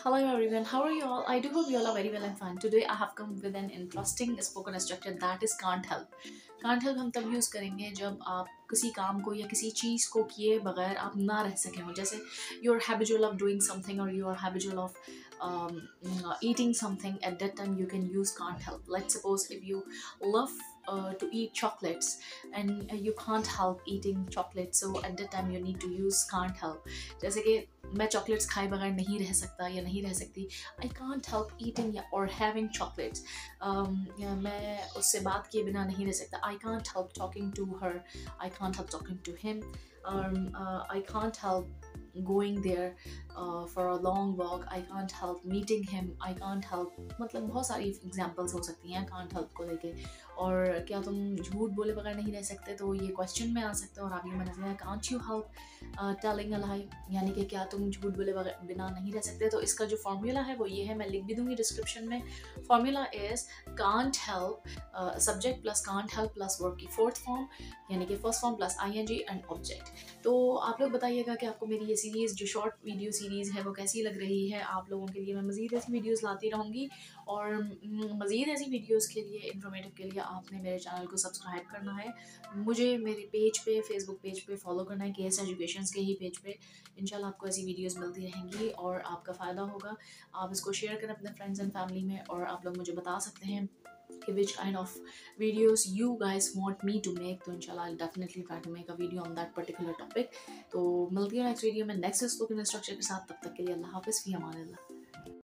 Hello everyone, how are you all? I do hope you all are very well and fine. Today I have come with an interesting spoken structure that is can't help. Can't help हम तब use करेंगे जब आप किसी काम को या किसी चीज़ को किए बगैर आप ना रह सकें हो. जैसे you are habitual of doing something or you are habitual of eating something. At that time you can use can't help. Let's suppose if you love to eat chocolates and you can't help eating chocolates, so at that time you need to use can't help. जैसे कि मैं chocolates खाए बगैर नहीं रह सकता या नहीं रह सकती. आई कांट हेल्प ईटिंग और हैविंग चॉकलेट्स. मैं उससे बात किए बिना नहीं रह सकता. I can't help talking to her. I can't help talking to him. I can't help going there for a long walk. I can't help meeting him. I can't help, मतलब बहुत सारी एग्जांपल्स हो सकती हैं can't help को लेके. और क्या तुम झूठ बोले बगैर नहीं रह सकते, तो ये क्वेश्चन में आ सकते हैं और आप ये बना सकते हैं can't you help telling a lie, यानी कि क्या तुम झूठ बोले बिना नहीं रह सकते. तो इसका जो फॉर्मूला है वो ये है, मैं लिख भी दूंगी डिस्क्रिप्शन में. Formula is can't help subject plus can't help plus verb की फोर्थ फॉर्म, यानी कि first form plus ing and object. तो आप लोग बताइएगा कि आपको मेरी ये सीरीज़ जो शॉर्ट वीडियो सीरीज़ है वो कैसी लग रही है. आप लोगों के लिए मैं मज़ीद ऐसी वीडियोस लाती रहूँगी और मज़ीद ऐसी वीडियोस के लिए, इन्फॉर्मेटिव के लिए आपने मेरे चैनल को सब्सक्राइब करना है. मुझे मेरे पेज पे, फेसबुक पेज पे फॉलो करना है, kseducations के ही पेज पे. इंशाल्लाह आपको ऐसी वीडियोस मिलती रहेंगी और आपका फ़ायदा होगा. आप इसको शेयर करें अपने फ्रेंड्स एंड फैमिली में और आप लोग मुझे बता सकते हैं कि which kind of videos you guys want me to make. तो इंशाल्लाह I'll definitely try to make a video on that particular topic. तो मिलती है नेक्स्ट वीडियो में नेक्स्ट स्पोकन स्ट्रक्चर के साथ. तब तक के लिए अल्लाह हाफिज़, फ़ी अमान अल्लाह.